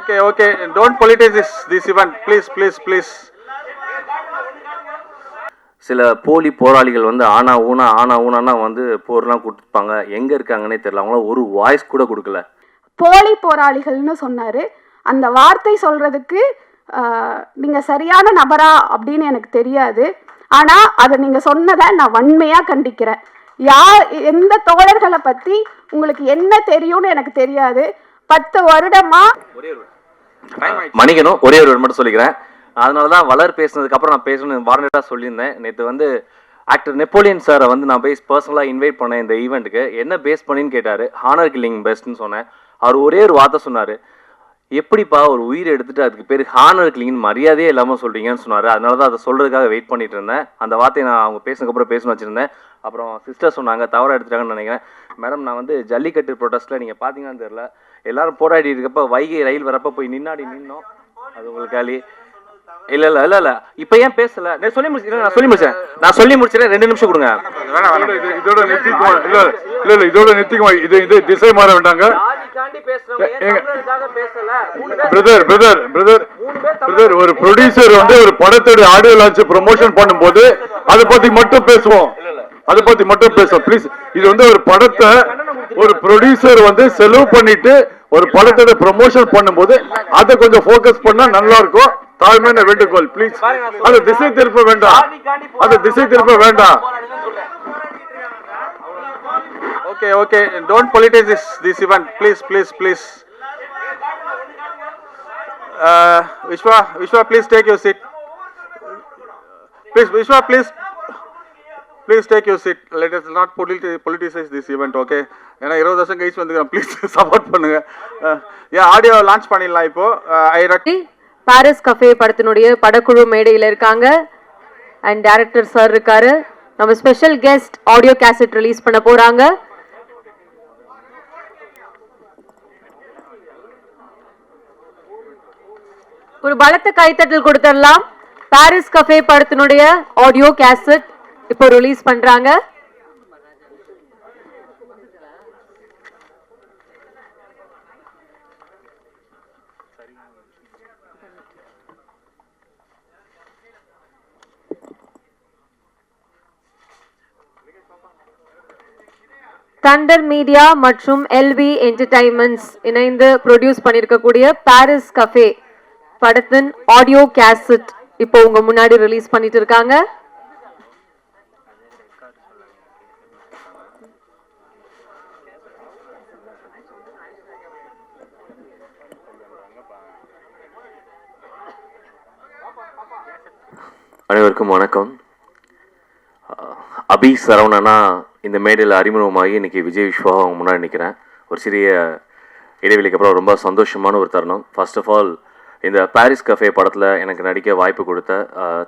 Okay. Don't politicize this event, please. சில போலி போராளிகள் வந்து ஆனா ஊனா வந்து போர்லாம் கொடுத்துப்பாங்க. எங்க இருக்காங்கன்னே தெரியல. அவங்களாம் ஒரு வாய்ஸ் கூட கொடுக்கல. போலி போராளிகள்னு சொன்னாரு. அந்த வார்த்தை சொல்றதுக்கு நீங்க சரியான நபரா அப்படின்னு எனக்கு தெரியாது. ஆனா அதை நீங்க சொன்னதை நான் வன்மையா கண்டிக்கிறேன். எந்த தோழர்களை பத்தி உங்களுக்கு என்ன தெரியும்னு எனக்கு தெரியாது. 10 வருடமா மணிக்கணும் ஒரே ஒரு மட்டும் சொல்லிக்கிறேன். அதனாலதான் வளர் பேசினதுக்கு அப்புறம் நான் பேசணும்னு வாரண்டா சொல்லியிருந்தேன். நேற்று வந்து ஆக்டர் நெப்போலியன் சாரை வந்து நான் போய் பர்சனலாக இன்வைட் பண்ணேன் இந்த ஈவெண்ட்டுக்கு. என்ன பேஸ் பண்ணின்னு கேட்டார். ஹானர் கில்லிங் பெஸ்ட்னு சொன்னேன். அவர் ஒரே ஒரு வார்த்தை சொன்னார், எப்படிப்பா ஒரு உயிரை எடுத்துட்டு அதுக்கு பேர் ஹானர் கில்லிங்னு மரியாதையே இல்லாமல் சொல்கிறீங்கன்னு சொன்னார். அதனால தான் அதை சொல்கிறதுக்காக வெயிட் பண்ணிட்டு இருந்தேன். அந்த வார்த்தையை நான் அவங்க பேசினதுக்கப்புறம் பேசணும்னு வச்சுருந்தேன். அப்புறம் சிஸ்டர் சொன்னாங்க, தவறாக எடுத்துட்டாங்கன்னு நினைக்கிறேன். மேடம், நான் வந்து ஜல்லிக்கட்டு ப்ரொடெஸ்ட்டில் நீங்கள் பார்த்தீங்கன்னு தெரியல, எல்லாரும் போராடி இருக்கப்போ வைகை ரயில் வரப்போ போய் நின்னோம். அது உங்களுக்கு காலி இல்ல இப்ப ஏன் பேசல? நான் சொல்லி முடிச்சேன் 2 நிமிஷம் கொடுங்க. இதோட நிறுத்திக்குமா? இது திசை மாற வேண்டாங்க. பிரதர், ஒரு ப்ரொடியூசர் வந்து ஒரு படத்தோட ஆடியோ லான்ச் ப்ரமோஷன் பண்ணும்போது அதை பத்தி மட்டும் பேசுவோம். ப்ளீஸ். இது வந்து ஒரு படத்தை ஒரு ப்ரொடியூசர் வந்து செலவு பண்ணிட்டு ஒரு படத்தோட ப்ரமோஷன் பண்ணும்போது அதை கொஞ்சம் ஃபோக்கஸ் பண்ணா நல்லா இருக்கும். தாழ்மையான வேண்டுகோள், ப்ளீஸ். அது திசை திருப்ப வேண்டாம். Okay. Don't politicize this event, please. Vishwa, please take your seat. Vishwa, please take your seat. Let us not politicize this event, okay? ஏன்னா 20 வருஷம் கழிச்சு வந்துக்கிறோம். ப்ளீஸ் சப்போர்ட் பண்ணுங்க. ஆடியோ லான்ச் பண்ணிடலாம் இப்போ. பாரிஸ் கஃபே படத்தினுடைய படக்குழு மேடையில் இருக்காங்க. அண்ட் டைரக்டர் சார் இருக்காரு. நம்ம special guest audio cassette release பண்ண போறாங்க. ஒரு பலத்த கைத்தட்டல் கொடுத்துடலாம். பாரிஸ் கஃபே படத்தினுடைய ஆடியோ கேசட் இப்போ ரிலீஸ் பண்றாங்க. தண்டர் மீடியா மற்றும் எல்வி என்டர்டைன்மெண்ட்ஸ் இணைந்து ப்ரொடியூஸ் பண்ணியிருக்கக்கூடிய பாரிஸ் கஃபே படத்தின் ஆடியோ கேசட் இப்போ உங்க முன்னாடி ரிலீஸ் பண்ணிட்டு இருக்காங்க. அனைவருக்கும் வணக்கம். அபி சரவணனா இந்த மேடையில் அறிமுகமாகி இன்னைக்கு விஜய் விஸ்வா அவங்க முன்னாடி நிற்கிறேன். ஒரு சிறிய இடைவெளிக்கு அப்புறம் ரொம்ப சந்தோஷமான ஒரு தருணம். ஃபர்ஸ்ட் ஆஃப் ஆல், இந்த பாரிஸ் கஃபே படத்தில் எனக்கு நடிக்க வாய்ப்பு கொடுத்த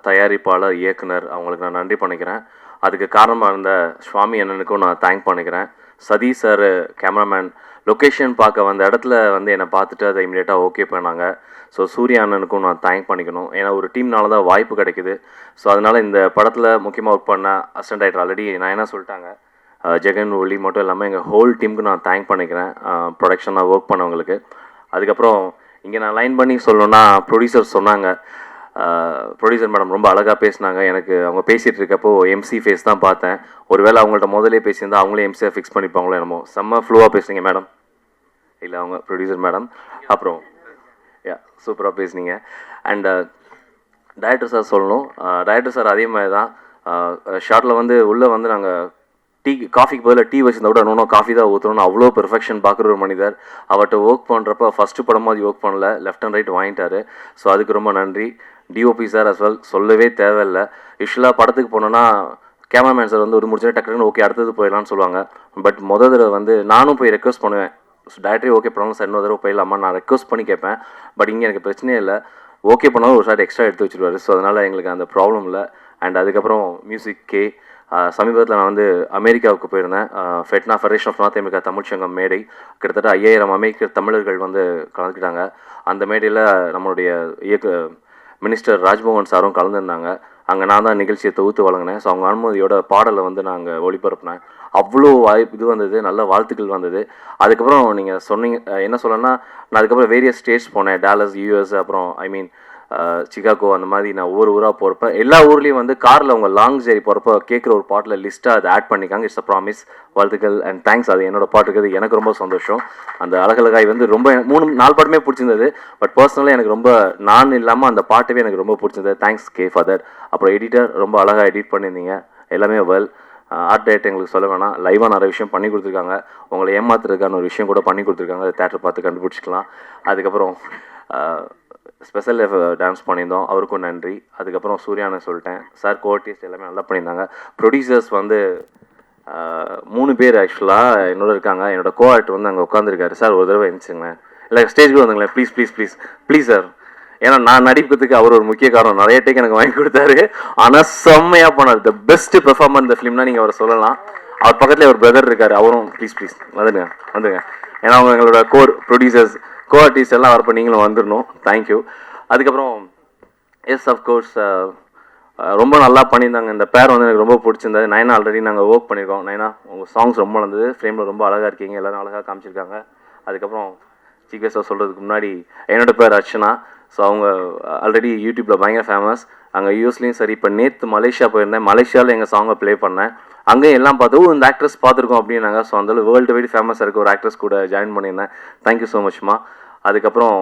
தயாரிப்பாளர், இயக்குனர் அவங்களுக்கு நான் நன்றி பண்ணிக்கிறேன். அதுக்கு காரணமாக இருந்த சுவாமி அண்ணனுக்கும் நான் தேங்க் பண்ணிக்கிறேன். சதீஷ் சார் கேமராமேன் லொக்கேஷன் பார்க்க வந்த இடத்துல வந்து என்னை பார்த்துட்டு அதை இமீடியட்டாக ஓகே பண்ணாங்க. ஸோ சூர்யா அண்ணனுக்கும் நான் தேங்க் பண்ணிக்கணும். ஏன்னா ஒரு டீம்னால தான் வாய்ப்பு கிடைக்குது. ஸோ அதனால் இந்த படத்தில் முக்கியமாக ஒர்க் பண்ண அசிஸ்டன்ட் டைரக்டர் ஆல்ரெடி நான் என்ன சொல்லிட்டாங்க, ஜெகன் ஒலி மட்டும் இல்லாமல் எங்கள் ஹோல் டீமுக்கு நான் தேங்க் பண்ணிக்கிறேன், ப்ரொடக்ஷனாக ஒர்க் பண்ணவங்களுக்கு. அதுக்கப்புறம் இங்கே நான் லைன் பண்ணி சொல்லணுன்னா, ப்ரொடியூசர் சொன்னாங்க, ப்ரொடியூசர் மேடம் ரொம்ப அழகாக பேசினாங்க. எனக்கு அவங்க பேசிகிட்டு இருக்கப்போ எம்சி ஃபேஸ் தான் பார்த்தேன். ஒருவேளை அவங்கள்ட்ட முதலே பேசியிருந்தால் அவங்களே எம்சியாக ஃபிக்ஸ் பண்ணிப்பாங்களோ என்னமோ. செம்ம ஃப்ளூவாக பேசுனீங்க மேடம். இல்லை, அவங்க ப்ரொடியூசர் மேடம். அப்புறம் சூப்பராக பேசுனீங்க. அண்ட் டைரக்டர் சார் சொல்லணும். டைரக்டர் சார் அதே மாதிரி தான் ஷார்ட்டில் வந்து உள்ளே வந்து நாங்கள் காஃபிக்கு பதில் டீ வச்சுருந்தா கூட இன்னும் காஃபி தான் ஊற்றணும்னு அவ்வளோ பெர்ஃபெக்ஷன் பார்க்குற ஒரு மனிதர். அவர்கிட்ட ஒர்க் பண்ணுறப்ப ஃபஸ்ட்டு படமாக அது ஒர்க் பண்ணல, லெஃப்ட் அண்ட் ரைட் வாங்கிட்டாரு. ஸோ அதுக்கு ரொம்ப நன்றி. டிஓபி சார் அஸ் வெல் சொல்லவே தேவையில்லை. யூஸ்வலாக படத்துக்கு போனோன்னா கேமராமேன் சார் வந்து ஒரு முடிச்சுட்டு டக்குன்னு ஓகே அடுத்தது போயிடலான்னு சொல்லுவாங்க. பட் முதல் தடவை வந்து நானும் போய் ரெக்வஸ்ட் பண்ணுவேன், டேரக்டரே ஓகே பண்ணாலும் சார் இன்னொரு தடவை போயிடலாமா நான் ரெக்வஸ்ட் பண்ணி கேட்பேன். பட் இங்கே எனக்கு பிரச்சனையே இல்லை, ஓகே பண்ணாலும் ஒரு ஷார்ட் எக்ஸ்ட்ரா எடுத்து வச்சுருவாரு. ஸோ அதனால் எங்களுக்கு அந்த ப்ராப்ளம் இல்லை. அண்ட் அதுக்கப்புறம் மியூசிக் கே சமீபத்தில் நான் வந்து அமெரிக்காவுக்கு போயிருந்தேன். FeTNA federation of North America தமிழ்ச்சங்கம் மேடை, கிட்டத்தட்ட 5000 அமெரிக்க தமிழர்கள் வந்து கலந்துக்கிட்டாங்க. அந்த மேடையில் நம்மளுடைய மினிஸ்டர் ராஜ்மோகன் சாரும் கலந்துருந்தாங்க. அங்கே நான் தான் நிகழ்ச்சியை தொகுத்து வழங்கினேன். ஸோ அவங்க அனுமதியோட பாடலை வந்து நாங்கள் ஒளிபரப்பினேன். அவ்வளோ இது வந்தது, நல்ல வாழ்த்துக்கள் வந்தது. அதுக்கப்புறம் நீங்கள் சொன்னீங்க என்ன சொல்லணும்னா, நான் அதுக்கப்புறம் வேரியஸ் ஸ்டேட்ஸ் போனேன், டாலஸ், யூஎஸ், அப்புறம் சிகாகோ, அந்த மாதிரி நான் ஒவ்வொரு ஊராக போகிறப்ப எல்லா ஊர்லேயும் வந்து காரில் அவங்க லாங் ஜெர்னி போகிறப்ப கேட்குற ஒரு பாட்டில் லிஸ்ட்டாக அதை ஆட் பண்ணிக்காங்க. It's a promise. வாழ்த்துக்கள் அண்ட் தேங்க்ஸ். அது என்னோட பாட்டு இருக்கிறது எனக்கு ரொம்ப சந்தோஷம். அந்த அழகழகாய் வந்து ரொம்ப 3-4 பாட்டுமே பிடிச்சிருந்தது. பட் பர்சனலாக எனக்கு ரொம்ப நான் இல்லாமல் அந்த பாட்டவே எனக்கு ரொம்ப பிடிச்சிருந்தது. Thanks K father. அப்புறம் எடிட்டர் ரொம்ப அழகாக எடிட் பண்ணியிருந்தீங்க. எல்லாமே வெல். ஆர்ட் டைரக்டர் எங்களுக்கு சொல்ல வேணாம், லைவாக நிறைய விஷயம் பண்ணி கொடுத்துருக்காங்க. உங்களை ஏமாத்துறதுக்கான ஒரு விஷயம் கூட பண்ணி கொடுத்துருக்காங்க. அதை தேட்டர் பார்த்து கண்டுபிடிச்சிக்கலாம். அதுக்கப்புறம் ஸ்பெஷல் டான்ஸ் பண்ணியிருந்தோம், அவருக்கும் நன்றி. அதுக்கப்புறம் சூர்யானு சொல்லிட்டேன் சார், கோஆர்டிஸ்ட் எல்லாமே நல்லா பண்ணியிருந்தாங்க. ப்ரொடியூசர்ஸ் வந்து 3 பேர் ஆக்சுவலாக என்னோட இருக்காங்க. என்னோட கோஆர்டிஸ்ட் வந்து அங்கே உட்காந்துருக்காரு. சார் ஒரு தடவை இருந்துச்சுங்க, இல்லை ஸ்டேஜ்க்கு வந்துங்களேன் please please please please sir. ஏன்னா நான் நடிக்கிறதுக்கு அவர் ஒரு முக்கிய காரணம். நிறைய டேக் எனக்கு வாங்கி கொடுத்தாரு. ஆனால் செம்மையாக பண்ணார். த பெஸ்ட் பெர்ஃபார்மர் இந்த ஃபிலிம்னா நீங்கள் அவர் சொல்லலாம். அவர் பக்கத்தில் ஒரு பிரதர் இருக்கார், அவரும் ப்ளீஸ் ப்ளீஸ் வந்துடுங்க. ஏன்னா அவங்க எங்களோட ப்ரொடியூசர்ஸ் கோஆர்டிஸ்ட் எல்லாம் வரப்போ நீங்களும் வந்துடணும். தேங்க்யூ. அதுக்கப்புறம் எஸ் அஃப்கோர்ஸ் ரொம்ப நல்லா பண்ணியிருந்தாங்க. இந்த பேர் வந்து எனக்கு ரொம்ப பிடிச்சிருந்தது. நைனா ஆல்ரெடி நாங்கள் ஒர்க் பண்ணியிருக்கோம். நைனா உங்கள் சாங்ஸ் ரொம்ப நல்லது, ஃப்ரேமில் ரொம்ப அழகாக இருக்கீங்க, எல்லோரும் அழகாக காமிச்சிருக்காங்க. அதுக்கப்புறம் சீக்கிரஸாக சொல்கிறதுக்கு முன்னாடி என்னோட பேர் அர்ச்சனா. ஸோ அவங்க ஆல்ரெடி யூடியூப்பில் பயங்கர ஃபேமஸ். அங்கே யூஎஸ்லேயும் சரி. இப்போ நேற்று மலேசியா போயிருந்தேன், மலேசியாவில் எங்கள் சாங்கை ப்ளே பண்ணேன். அங்கேயும் எல்லாம் பார்த்து இந்த ஆக்ட்ரஸ் பார்த்துருக்கோம் அப்படின்னாங்க. ஸோ அந்த வேர்ல்டு வைடு ஃபேமஸாக இருக்க ஒரு ஆக்ட்ரஸ் கூட ஜாயின் பண்ணியிருந்தேன். தேங்க்யூ ஸோ மச்மா. அதுக்கப்புறம்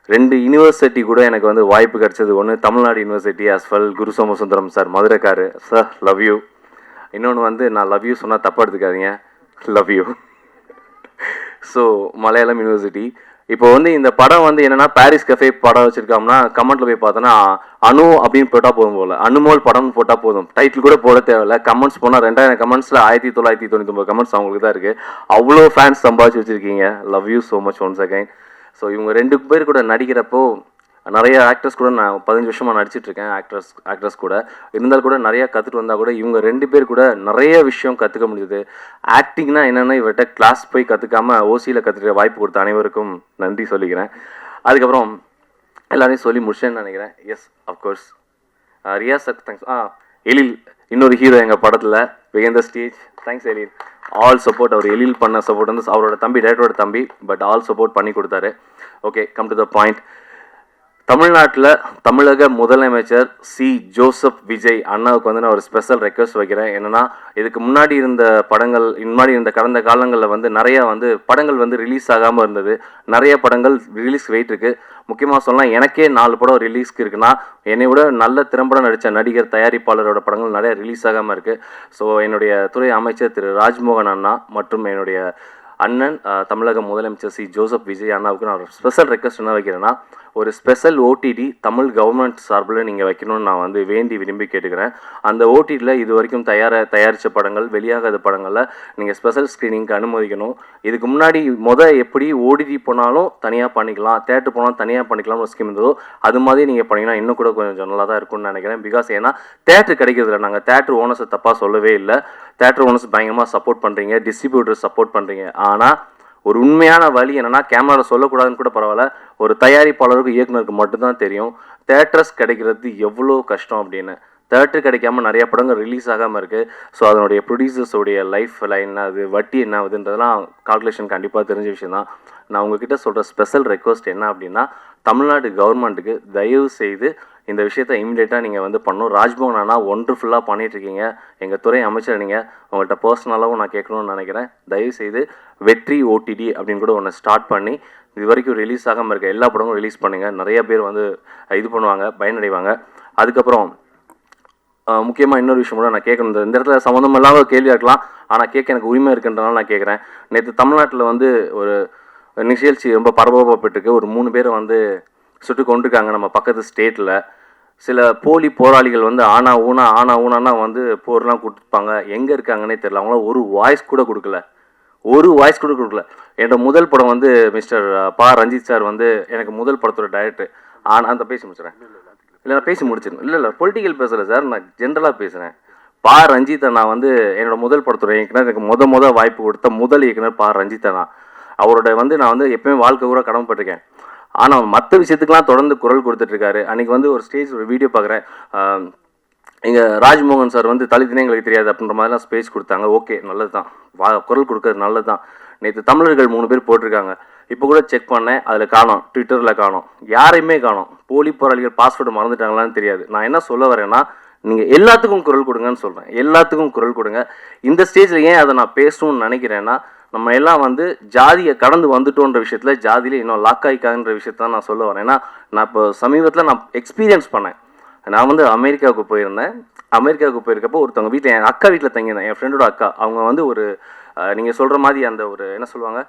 2 யூனிவர்சிட்டி கூட எனக்கு வந்து வாய்ப்பு கிடச்சது. ஒன்று தமிழ்நாடு யூனிவர்சிட்டி அஸ்வல் குரு சோமசுந்தரம் சார், மதுரைக்காரு சார், லவ் யூ. இன்னொன்று வந்து நான் லவ் யூ சொன்னால் தப்பாக எடுத்துக்காதீங்க, love you. So Malayalam university. இப்போ வந்து இந்த படம் வந்து என்னன்னா பாரிஸ் கஃபே படம் வச்சிருக்கோம்னா கமெண்ட்ல போய் பார்த்தோன்னா அணு அப்படின்னு போட்டால் போதும் போல, அனுமோல் படம்னு போட்டால் போதும், டைட்டில் கூட போட தேவையில்ல. கமெண்ட்ஸ் போனால் 2000 கமெண்ட்ஸில் 1999 கமெண்ட்ஸ் அவங்களுக்கு தான் இருக்குது. அவ்வளோ ஃபேன்ஸ் சம்பாதிச்சு வச்சுருக்கீங்க. Love you so much once again. So இவங்க 2 பேர் கூட நடிக்கிறப்போ நிறைய ஆக்டர்ஸ் கூட நான் 15 வருஷமாக நடிச்சிட்ருக்கேன். ஆக்ட்ரஸ் கூட இருந்தால் கூட நிறையா கற்றுட்டு வந்தால் கூட இவங்க 2 பேர் கூட நிறைய விஷயம் கற்றுக்க முடியுது. ஆக்டிங்னா என்னென்னா இவர்கிட்ட கிளாஸ் போய் கற்றுக்காமல் ஓசியில் கற்றுக்க வாய்ப்பு கொடுத்த அனைவருக்கும் நன்றி சொல்லிக்கிறேன். அதுக்கப்புறம் எல்லாரையும் சொல்லி முடிச்சேன்னு நினைக்கிறேன். Yes of course Riya sir thanks. Ezhil இன்னொரு ஹீரோ எங்கள் படத்தில் வேந்த stage. Thanks Ezhil. All support. அவர் எழில் பண்ண சப்போர்ட் வந்து அவரோட தம்பி, டேரக்டரோட தம்பி, பட் ஆல் சப்போர்ட் பண்ணி கொடுத்தாரு. Okay, come to the point. தமிழ்நாட்டில் தமிழக முதலமைச்சர் சி ஜோசப் விஜய் அண்ணாவுக்கு வந்து நான் ஒரு ஸ்பெஷல் ரெக்வஸ்ட் வைக்கிறேன். என்னென்னா இதுக்கு முன்னாடி இருந்த படங்கள், முன்னாடி இருந்த கடந்த காலங்களில் வந்து நிறையா வந்து படங்கள் வந்து ரிலீஸ் ஆகாமல் இருந்தது. நிறைய படங்கள் ரிலீஸ் வெயிட் இருக்குது. முக்கியமாக சொல்லலாம், எனக்கே 4 படம் ரிலீஸ்க்கு இருக்குன்னா என்னை விட நல்ல திறம்பட நடித்த நடிகர், தயாரிப்பாளரோட படங்கள் நிறைய ரிலீஸ் ஆகாமல் இருக்குது. ஸோ என்னுடைய துறை அமைச்சர் திரு ராஜ்மோகன் அண்ணா மற்றும் என்னுடைய அண்ணன் தமிழக முதலமைச்சர் சி ஜோசப் விஜய் அண்ணாவுக்கு நான் ஒரு ஸ்பெஷல் ரெக்வஸ்ட் என்ன வைக்கிறேன்னா, ஒரு ஸ்பெஷல் ஓடிடி தமிழ் கவர்மெண்ட் சார்பில் நீங்கள் வைக்கணும்னு நான் வந்து வேண்டி விரும்பி கேட்டுக்கிறேன். அந்த ஓடிடியில் இது வரைக்கும் தயாரித்த படங்கள், வெளியாகாத படங்களில் நீங்கள் ஸ்பெஷல் ஸ்க்ரீனிங்க்கு அனுமதிக்கணும். இதுக்கு முன்னாடி எப்படி ஓடிடி போனாலும் தனியாக பண்ணிக்கலாம், தேட்டர் போனாலும் தனியாக பண்ணிக்கலாம்னு ஒரு ஸ்கீம் இருந்ததோ அது மாதிரி நீங்கள் பண்ணிங்கன்னா இன்னும் கூட கொஞ்சம் நல்லா தான் இருக்கும்னு நினைக்கிறேன். பிகாஸ் ஏன்னா தேட்டர் கிடைக்கிறதில்ல. நாங்கள் தேட்டர் ஓனர்ஸை தப்பாக சொல்லவே இல்லை. தேட்டர் ஓனர்ஸ் பயங்கரமாக சப்போர்ட் பண்ணுறீங்க, டிஸ்ட்ரிபியூட்டர்ஸ் சப்போர்ட் பண்ணுறீங்க. ஆனால் ஒரு உண்மையான வழி என்னன்னா, கேமராவில் சொல்லக்கூடாதுன்னு கூட பரவாயில்ல, ஒரு தயாரிப்பாளருக்கு இயக்குனருக்கு மட்டும்தான் தெரியும் தேட்டர்ஸ் கிடைக்கிறது எவ்வளோ கஷ்டம் அப்படின்னு. தேட்டர் கிடைக்காம நிறைய படங்கள் ரிலீஸ் ஆகாமல் இருக்குது. ஸோ அதனுடைய ப்ரொடியூசர்ஸோடைய லைஃப் லைன் அது வட்டி என்ன ஆகுதுன்றதெல்லாம் கால்குலேஷன் கண்டிப்பாக தெரிஞ்ச விஷயம் தான். நான் உங்ககிட்ட சொல்கிற ஸ்பெஷல் ரெக்வஸ்ட் என்ன அப்படின்னா, தமிழ்நாடு கவர்மெண்ட்டுக்கு தயவு செய்து இந்த விஷயத்தை இமீடியட்டாக நீங்கள் வந்து பண்ணணும். ராஜ்மோகன் அண்ணா ஒண்டர்ஃபுல்லாக பண்ணிகிட்ருக்கீங்க. எங்கள் துறை அமைச்சர் நீங்கள், உங்கள்கிட்ட பர்சனலாகவும் நான் கேட்கணும்னு நினைக்கிறேன். தயவு செய்து வெற்றி ஓடிடி அப்படின்னு கூட ஒன்று ஸ்டார்ட் பண்ணி இது வரைக்கும் ரிலீஸ் ஆகாமல் இருக்க எல்லா படமும் ரிலீஸ் பண்ணுங்கள். நிறைய பேர் வந்து இது பண்ணுவாங்க, பயனடைவாங்க. அதுக்கப்புறம் முக்கியமாக இன்னொரு விஷயம் கூட நான் கேட்கணும். இந்த இடத்துல சம்மந்தம் இல்லாத கேள்வியாக இருக்கலாம், ஆனால் கேட்க எனக்கு உரிமை இருக்குன்றனால நான் கேட்குறேன். நேற்று தமிழ்நாட்டில் வந்து ஒரு நிகழ்ச்சி ரொம்ப பரபரப்பட்டுருக்கு. ஒரு 3 பேரை வந்து சுட்டு கொண்டிருக்காங்க நம்ம பக்கத்து ஸ்டேட்டில். சில போலி போராளிகள் வந்து ஆனா ஊனா வந்து போர்லாம் கொடுத்துருப்பாங்க. எங்கே இருக்காங்கன்னே தெரியல. அவங்களாம் ஒரு வாய்ஸ் கூட கொடுக்கல. என்னோட முதல் படம் வந்து மிஸ்டர் பா ரஞ்சித் சார் வந்து எனக்கு முதல் படத்தோட டைரக்டர். ஆனால் அந்த பேசி முடிச்சிடறேன். இல்லை நான் பேசி முடிச்சிடணும். இல்லை பொலிட்டிக்கல் பேசலை சார், நான் ஜென்ரலாக பேசுகிறேன். பா ரஞ்சித் அண்ணா வந்து என்னோட முதல் படத்தோட இயக்குனர், எனக்கு முத வாய்ப்பு கொடுத்த முதல் இயக்குனர் பா ரஞ்சித் அண்ணா. அவரோட வந்து நான் வந்து எப்பயுமே வாழ்க்கை கூட கடமைப்பட்டிருக்கேன். ஆனால் மற்ற விஷயத்துக்கெலாம் தொடர்ந்து குரல் கொடுத்துட்ருக்காரு. அன்றைக்கி வந்து ஒரு ஸ்டேஜ் ஒரு வீடியோ பார்க்குறேன். எங்கள் ராஜ்மோகன் சார் வந்து தலித்தினே எங்களுக்கு தெரியாது அப்படின்ற மாதிரிலாம் ஸ்பேஸ் கொடுத்தாங்க. ஓகே, நல்லது தான், குரல் கொடுக்கறது நல்லது தான். நேற்று தமிழர்கள் 3 பேர் போட்டிருக்காங்க. இப்போ கூட செக் பண்ணேன், அதில் காணோம், ட்விட்டரில் காணோம், யாரையுமே காணோம். போலி போராளிகள் பாஸ்வேர்டு மறந்துட்டாங்களான்னு தெரியாது. நான் என்ன சொல்ல வரேன்னா, நீங்கள் எல்லாத்துக்கும் குரல் கொடுங்கன்னு சொல்கிறேன். எல்லாத்துக்கும் குரல் கொடுங்க. இந்த ஸ்டேஜில் ஏன் அதை நான் பேசணும்னு நினைக்கிறேன்னா, நம்ம எல்லாம் வந்து ஜாதியை கடந்து வந்துட்டோன்ற விஷயத்தில் ஜாதியில் இன்னும் லாக் ஆகிக்காதுன்ற விஷயத்த தான் நான் சொல்ல வரேன். ஏன்னா நான் இப்போ சமீபத்தில் நான் எக்ஸ்பீரியன்ஸ் பண்ணேன். நான் வந்து அமெரிக்காவுக்கு போயிருந்தேன். அமெரிக்காவுக்கு போயிருக்கப்போ ஒருத்தவங்க வீட்டில், என் அக்கா வீட்டில் தங்கியிருந்தேன். என் ஃப்ரெண்டோட அக்கா. அவங்க வந்து ஒரு நீங்கள் சொல்கிற மாதிரி அந்த ஒரு என்ன சொல்லுவாங்க,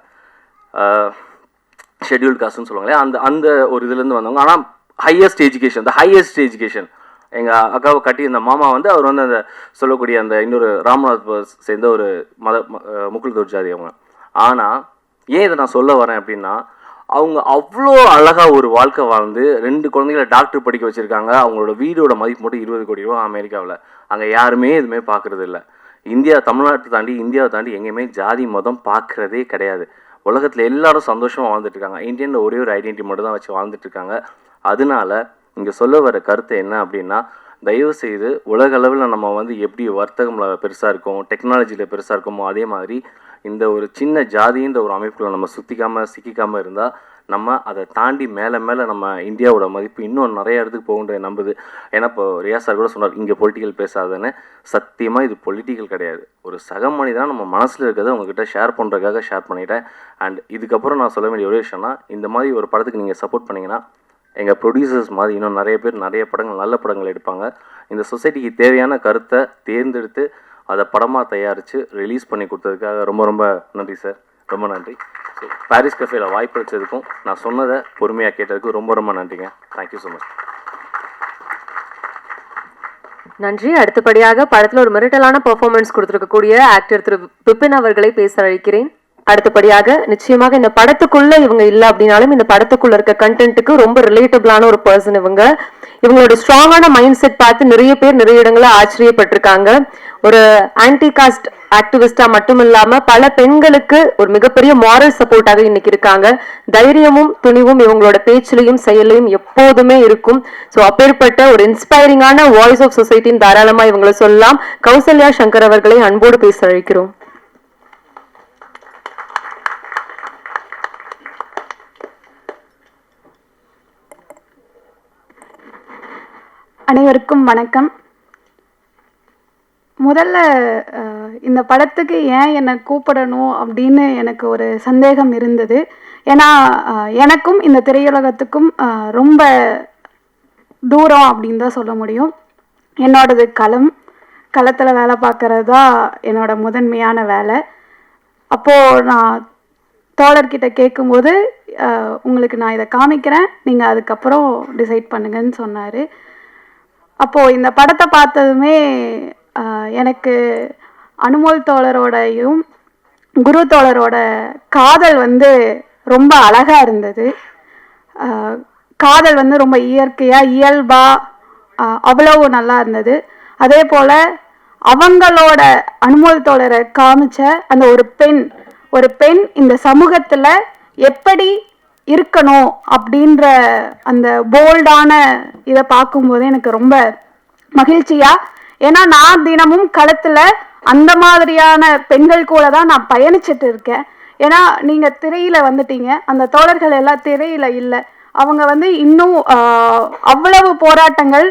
ஷெட்யூல்டு காஸ்ட்னு சொல்லுவாங்களே, அந்த ஒரு இதுலேருந்து வந்தவங்க. ஆனால் ஹையஸ்ட் எஜுகேஷன் எங்கள் அக்காவை கட்டி இந்த மாமா வந்து அவர் வந்து அந்த சொல்லக்கூடிய அந்த இன்னொரு ராமநாத் சேர்ந்த ஒரு முக்குள் ஜாதி அவங்க. ஆனால் ஏன் இதை நான் சொல்ல வரேன் அப்படின்னா, அவங்க அவ்வளோ அழகாக ஒரு வாழ்க்கை வாழ்ந்து 2 குழந்தைகளை டாக்டர் படிக்க வச்சுருக்காங்க. அவங்களோட வீடோட மதிப்பு மட்டும் 20 கோடி ரூபா அமெரிக்காவில். அங்கே யாருமே எதுவுமே பார்க்குறது இல்லை. தமிழ்நாட்டை தாண்டி இந்தியாவை தாண்டி எங்கேயுமே ஜாதி மதம் பார்க்குறதே கிடையாது. உலகத்தில் எல்லாரும் சந்தோஷமாக வாழ்ந்துட்டு இருக்காங்க. இந்தியனில் ஒரே ஒரு ஐடென்டிட்டி மட்டும் தான் வச்சு வாழ்ந்துட்டு இருக்காங்க. அதனால இங்கே சொல்ல வர கருத்து என்ன அப்படின்னா, தயவு செய்து உலக அளவில் நம்ம வந்து எப்படி வர்த்தகம்ல பெருசாக இருக்கோம், டெக்னாலஜியில் பெருசாக இருக்கோமோ, அதே மாதிரி இந்த ஒரு சின்ன ஜாதின்ற ஒரு அமைப்புகளை நம்ம சிக்கிக்காமல் இருந்தால் நம்ம அதை தாண்டி மேலே நம்ம இந்தியாவோட மதிப்பு இன்னும் நிறைய இடத்துக்கு போகுன்ற நம்புது. ஏன்னா இப்போ ரியாஸ் சார் கூட சொன்னார், இங்கே பொலிட்டிக்கல் பேசாதுன்னு. சத்தியமாக இது பொலிட்டிக்கல் கிடையாது. ஒரு சக மனிதனாக நம்ம மனசில் இருக்கிறத உங்ககிட்ட ஷேர் பண்ணுறதுக்காக ஷேர் பண்ணிட்டேன். அண்ட் இதுக்கப்புறம் நான் சொல்ல வேண்டிய ஒரே விஷயம்னா, இந்த மாதிரி ஒரு படத்துக்கு நீங்கள் சப்போர்ட் பண்ணிங்கன்னா, எங்கள் ப்ரொடியூசர்ஸ் மாதிரி இன்னும் நிறைய பேர் நிறைய படங்கள், நல்ல படங்கள் எடுப்பாங்க. இந்த சொசைட்டிக்கு தேவையான கருத்தை தேர்ந்தெடுத்து அதை படமாக தயாரித்து ரிலீஸ் பண்ணி கொடுத்ததுக்காக ரொம்ப ரொம்ப நன்றி சார். ரொம்ப நன்றி. ஸோ பாரிஸ் கஃபேல வாய்ப்பு அளித்ததுக்கும் நான் சொன்னதை பொறுமையாக கேட்டதுக்கும் ரொம்ப ரொம்ப நன்றிங்க. Thank you so much. நன்றி. அடுத்தபடியாக படத்தில் ஒரு மிரட்டலான பெர்ஃபார்மன்ஸ் கொடுத்திருக்கக்கூடிய ஆக்டர் திரு பிபின் அவர்களை பேச அழைக்கிறேன். அடுத்தபடியாக நிச்சயமாக இந்த படத்துக்குள்ள இவங்க இல்லை அப்படின்னாலும் இந்த படத்துக்குள்ள இருக்க கண்டென்ட்டுக்கு ரொம்ப ரிலேட்டபிளான ஒரு பர்சன் இவங்க. இவங்களோட ஸ்ட்ராங்கான மைண்ட் செட் பார்த்து நிறைய பேர் நிறைய இடங்கள ஆச்சரியப்பட்டிருக்காங்க. ஒரு ஆன்டி காஸ்ட் ஆக்டிவிஸ்டா மட்டும் இல்லாம பல பெண்களுக்கு ஒரு மிகப்பெரிய மாரல் சப்போர்ட்டாக இன்னைக்கு இருக்காங்க. தைரியமும் துணிவும் இவங்களோட பேச்சிலையும் செயலையும் எப்போதுமே இருக்கும். ஸோ அப்பேற்பட்ட ஒரு இன்ஸ்பைரிங்கான வாய்ஸ் ஆஃப் சொசைட்டின்னு தாராளமா இவங்களை சொல்லலாம். கௌசல்யா சங்கர் அவர்களை அன்போடு பேச அழைக்கிறோம். அனைவருக்கும் வணக்கம். முதல்ல இந்த படத்துக்கு ஏன் என்னை கூப்பிடணும் அப்படின்னு எனக்கு ஒரு சந்தேகம் இருந்தது. ஏன்னா எனக்கும் இந்த திரையுலகத்துக்கும் ரொம்ப தூரம் அப்படின்னு தான் சொல்ல முடியும். என்னோடது களத்தில் வேலை பார்க்கறது தான் என்னோட முதன்மையான வேலை. அப்போது நான் தோழர்கிட்ட கேட்கும்போது, உங்களுக்கு நான் இதை காமிக்கிறேன், நீங்கள் அதுக்கப்புறம் டிசைட் பண்ணுங்கன்னு சொன்னார். அப்போது இந்த படத்தை பார்த்ததுமே எனக்கு அனுமோல் தோழரோடையும் குரு தோழரோட காதல் வந்து ரொம்ப அழகாக இருந்தது. காதல் வந்து ரொம்ப இயற்கையாக இயல்பாக அவ்வளவு நல்லா இருந்தது. அதே போல் அவங்களோட அனுமோல் தோழரை காமிச்ச அந்த ஒரு பெண் இந்த சமூகத்தில் எப்படி இருக்கணும் அப்படின்ற அந்த போல்டான இதை பார்க்கும்போது எனக்கு ரொம்ப மகிழ்ச்சியா. ஏன்னா நான் தினமும் களத்துல அந்த மாதிரியான பெண்கள் கூட தான் நான் பயணிச்சுட்டு இருக்கேன். ஏன்னா நீங்க திரையில வந்துட்டீங்க, அந்த தோழர்கள் எல்லாம் திரையில இல்லை. அவங்க வந்து இன்னும் அவ்வளவு போராட்டங்கள்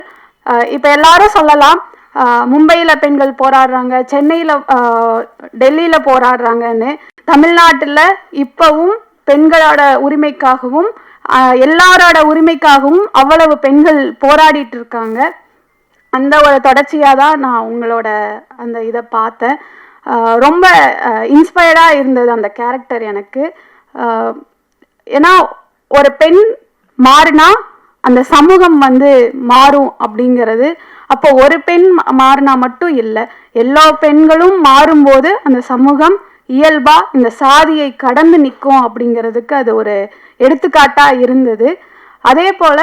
இப்ப எல்லாரும் சொல்லலாம், மும்பையில பெண்கள் போராடுறாங்க, சென்னையில டெல்லியில போராடுறாங்கன்னு. தமிழ்நாட்டுல இப்பவும் பெண்களோட உரிமைக்காகவும் எல்லாரோட உரிமைக்காகவும் அவ்வளவு பெண்கள் போராடிட்டு இருக்காங்க. அந்த ஒரு தொடர்ச்சியாக தான் நான் உங்களோட அந்த இதை பார்த்தேன். ரொம்ப இன்ஸ்பயர்டாக இருந்தது அந்த கேரக்டர் எனக்கு. ஏன்னா ஒரு பெண் மாறினா அந்த சமூகம் வந்து மாறும் அப்படிங்கிறது. அப்போ ஒரு பெண் மாறினா மட்டும் இல்லை, எல்லா பெண்களும் மாறும்போது அந்த சமூகம் இயல்பா இந்த சாதியை கடந்து நிற்கும் அப்படிங்கிறதுக்கு அது ஒரு எடுத்துக்காட்டா இருந்தது. அதே போல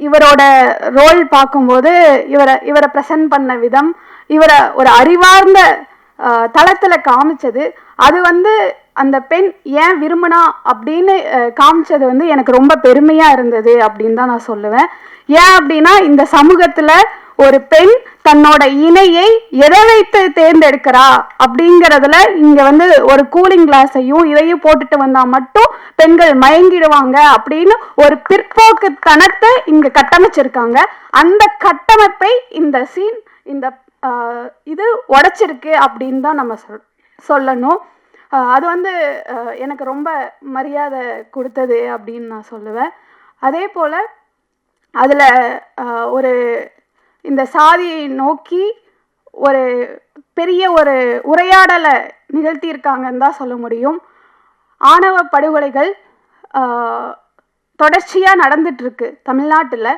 இவரோட ரோல் பார்க்கும்போது இவரை ப்ரெசன்ட் பண்ண விதம், இவரை ஒரு அறிவார்ந்த தளத்துல காமிச்சது, அது வந்து அந்த பெண் ஏன் விரும்பினா அப்படின்னு காமிச்சது வந்து எனக்கு ரொம்ப பெருமையா இருந்தது அப்படின்னு தான் நான் சொல்லுவேன். ஏன் அப்படின்னா இந்த சமூகத்துல ஒரு பெண் தன்னோட இணையை எதை வைத்து தேர்ந்தெடுக்கிறா அப்படிங்கறதுல இங்க வந்து ஒரு கூலிங் கிளாஸையும் இதையும் போட்டுட்டு வந்தா மட்டும் பெண்கள் மயங்கிடுவாங்க அப்படின்னு ஒரு பிற்போக்கு தனத்தை இங்க கட்டமைச்சிருக்காங்க. அந்த கட்டமைப்பை இந்த சீன் இந்த இது உடைச்சிருக்கு அப்படின்னு தான் நம்ம சொல்லணும். அது வந்து எனக்கு ரொம்ப மரியாதை கொடுத்தது அப்படின்னு நான் சொல்லுவேன். அதே போல அதுல ஒரு இந்த சாதியை நோக்கி ஒரு பெரிய ஒரு உரையாடலை நிகழ்த்தியிருக்காங்கன்னு தான் சொல்ல முடியும். ஆணவ படுகொலைகள் தொடர்ச்சியாக நடந்துட்டு இருக்கு தமிழ்நாட்டில்.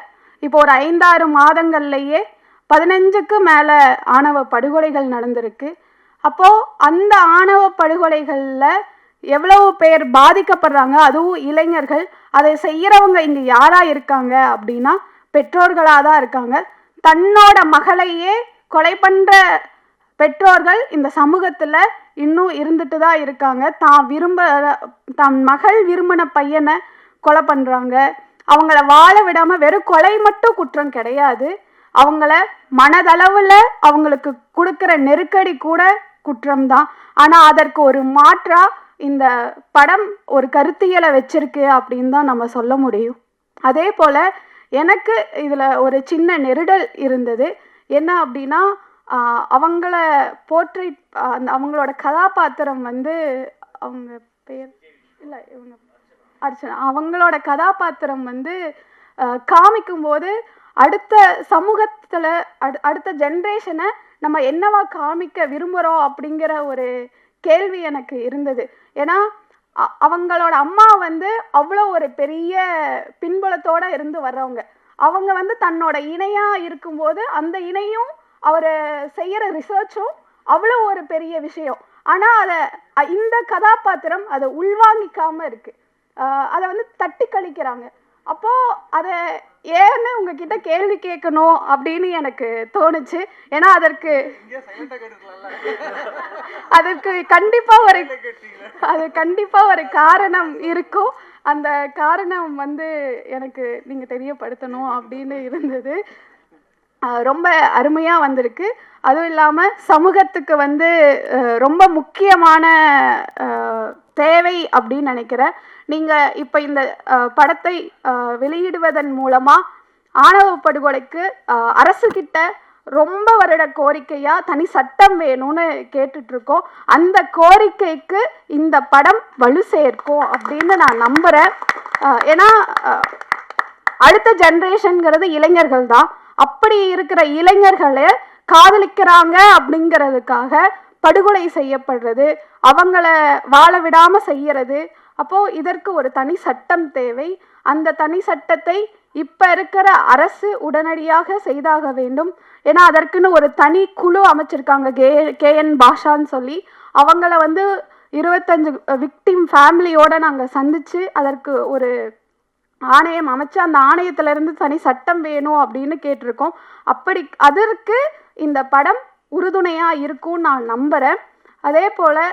இப்போ ஒரு 5-6 மாதங்கள்லேயே 15க்கு மேலே ஆணவ படுகொலைகள் நடந்திருக்கு. அப்போது அந்த ஆணவ படுகொலைகளில் எவ்வளவு பேர் பாதிக்கப்படுறாங்க, அதுவும் இளைஞர்கள். அதை செய்கிறவங்க இங்கே யாராக இருக்காங்க அப்படின்னா பெற்றோர்களாக தான் இருக்காங்க. தன்னோட மகளையே கொலை பண்ணுற பெற்றோர்கள் இந்த சமூகத்தில் இன்னும் இருந்துட்டு தான் இருக்காங்க. தன் மகள் விரும்பின பையனை கொலை பண்ணுறாங்க. அவங்கள வாழ விடாமல் வெறும் கொலை மட்டும் குற்றம் கிடையாது, அவங்கள மனதளவில் அவங்களுக்கு கொடுக்குற நெருக்கடி கூட குற்றம்தான். ஆனால் அதற்கு ஒரு மாற்றா இந்த படம் ஒரு கருத்தியலை வச்சிருக்கு அப்படின்னு தான் நம்ம சொல்ல முடியும். அதே போல் எனக்கு இதில் ஒரு சின்ன நெருடல் இருந்தது. என்ன அப்படின்னா அவங்கள போர்ட்ரேட் அவங்களோட கதாபாத்திரம் வந்து அவங்க பேர் இல்லை இவங்க அர்ச்சனா, அவங்களோட கதாபாத்திரம் வந்து காமிக்கும்போது அடுத்த சமூகத்தில் அடுத்த ஜென்ரேஷனை நம்ம என்னவா காமிக்க விரும்புகிறோம் அப்படிங்கிற ஒரு கேள்வி எனக்கு இருந்தது. ஏன்னா அவங்களோட அம்மா வந்து அவ்வளோ ஒரு பெரிய பின்புலத்தோடு இருந்து வர்றவங்க. அவங்க வந்து தன்னோட இணையாக இருக்கும்போது அந்த இணையும் அவர் செய்கிற ரிசர்ச்சும் அவ்வளோ ஒரு பெரிய விஷயம். ஆனால் அதை இந்த கதாபாத்திரம் அதை உள்வாங்கிக்காமல் இருக்குது, அதை வந்து தட்டி கழிக்கிறாங்க. அப்போது அதை ஏன்னு உங்ககிட்ட கேள்வி கேட்கணும் அப்படின்னு எனக்கு தோணுச்சு. ஏன்னா அதற்கு கண்டிப்பாக ஒரு காரணம் இருக்கும். அந்த காரணம் வந்து எனக்கு நீங்கள் தெரியப்படுத்தணும் அப்படின்னு இருந்தது. ரொம்ப அருமையாக வந்திருக்கு. அதுவும் இல்லாமல் சமூகத்துக்கு வந்து ரொம்ப முக்கியமான தேவை அப்படின்னு நினைக்கிறேன். நீங்கள் இப்போ இந்த படத்தை வெளியிடுவதன் மூலமாக ஆணவ படுகொலைக்கு அரசுகிட்ட ரொம்ப வருட கோரிக்கையாக தனி சட்டம் வேணும்னு கேட்டுட்ருக்கோம். அந்த கோரிக்கைக்கு இந்த படம் வலு சேர்க்கும் அப்படின்னு நான் நம்புகிறேன். ஏன்னா அடுத்த ஜென்ரேஷனுங்கிறது இளைஞர்கள் தான். அப்படி இருக்கிற இளைஞர்களை காதலிக்கிறாங்க அப்படிங்கிறதுக்காக படுகொலை செய்யப்படுறது, அவங்கள வாழ விடாமல் செய்யறது. அப்போது இதற்கு ஒரு தனி சட்டம் தேவை. அந்த தனி சட்டத்தை இப்போ இருக்கிற அரசு உடனடியாக செய்தாக வேண்டும். ஏன்னா அதற்குன்னு ஒரு தனி குழு அமைச்சிருக்காங்க, KN பாஷான்னு சொல்லி. அவங்கள வந்து 25 விக்டிம் ஃபேமிலியோடு நாங்கள் சந்தித்து அதற்கு ஒரு ஆணையம் அமைச்சு அந்த ஆணையத்திலிருந்து தனி சட்டம் வேணும் அப்படின்னு கேட்டிருக்கோம். அதற்கு இந்த படம் உறுதுணையாக இருக்கும்னு நான் நம்புகிறேன். அதே போல்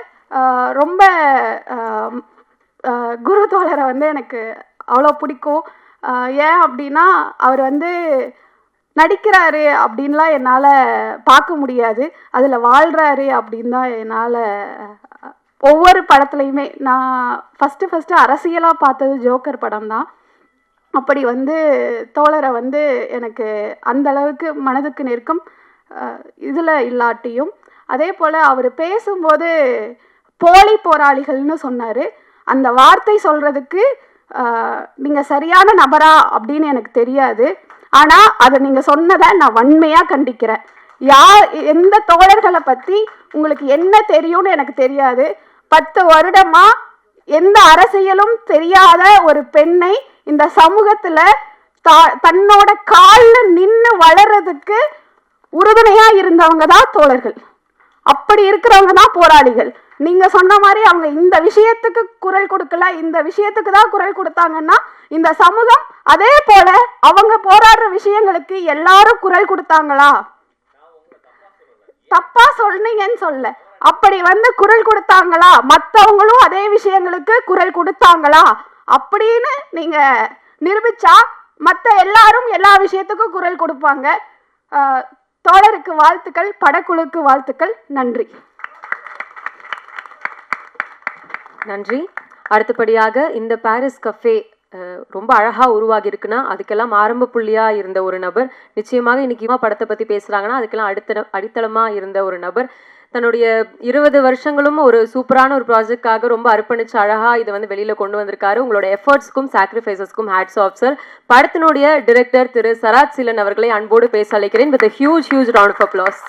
ரொம்ப குரு தோழரை வந்து எனக்கு அவ்வளோ பிடிக்கும். ஏன் அப்படின்னா அவர் வந்து நடிக்கிறாரு அப்படின்லாம் என்னால் பார்க்க முடியாது, அதில் வாழ்கிறாரு அப்படின்னு தான் என்னால் ஒவ்வொரு படத்துலையுமே. நான் ஃபஸ்ட்டு அரசியலாக பார்த்தது ஜோக்கர் படம் தான். அப்படி வந்து தோழரை வந்து எனக்கு அந்த அளவுக்கு மனதுக்கு நெருக்கம் இதில் இல்லாட்டியும். அதே போல் அவர் பேசும்போது போலி போராளிகள்னு சொன்னார். அந்த வார்த்தை சொல்கிறதுக்கு நீங்கள் சரியான நபரா அப்படின்னு எனக்கு தெரியாது. ஆனால் அதை நீங்கள் சொன்னதை நான் வன்மையாக கண்டிக்கிறேன். எந்த தோழர்களை பற்றி உங்களுக்கு என்ன தெரியும்னு எனக்கு தெரியாது. 10 வருடமாக எந்த அரசியலும் தெரியாத ஒரு பெண்ணை இந்த சமூகத்தில் தன்னோட காலில் நின்று வளர்றதுக்கு உறுதுணையாக இருந்தவங்க தான் தோழர்கள். அப்படி இருக்கிறவங்க தான் போராளிகள். நீங்கள் சொன்ன மாதிரி அவங்க இந்த விஷயத்துக்கு குரல் கொடுக்கல, இந்த விஷயத்துக்கு தான் குரல் கொடுத்தாங்கன்னா இந்த சமூகம் அதே போல அவங்க போராடுற விஷயங்களுக்கு எல்லாரும் குரல் கொடுத்தாங்களா? தப்பா சொன்னீங்கன்னு சொல்ல, அப்படி வந்து குரல் கொடுத்தாங்களா? மற்றவங்களும் அதே விஷயங்களுக்கு குரல் கொடுத்தாங்களா அப்படின்னு நீங்க நிரூபிச்சா மற்ற எல்லாரும் எல்லா விஷயத்துக்கும் குரல் கொடுப்பாங்க. தோழருக்கு வாழ்த்துக்கள், படக்குழுக்கு வாழ்த்துக்கள். நன்றி. நன்றி. அடுத்தபடியாக இந்த பாரிஸ் கஃபே ரொம்ப அழகாக உருவாகி இருக்குன்னா அதுக்கெல்லாம் ஆரம்ப புள்ளியாக இருந்த ஒரு நபர், நிச்சயமாக இன்னைக்கு படத்தை பற்றி பேசுகிறாங்கன்னா அதுக்கெல்லாம் அடித்தளமாக இருந்த ஒரு நபர், தன்னுடைய 20 வருஷங்களும் ஒரு சூப்பரான ஒரு ப்ராஜெக்டாக ரொம்ப அர்ப்பணிச்சு அழகாக இதை வந்து வெளியில் கொண்டு வந்திருக்காரு. உங்களோட எஃபர்ட்ஸ்க்கும் சாக்ரிஃபைசஸ்க்கும் ஹேட்ஸ் ஆஃப் சார். படத்தினுடைய டிரெக்டர் திரு சராஜ் சீலன் அவர்களை அன்போடு பேச அழைக்கிறேன். With a huge round of applause.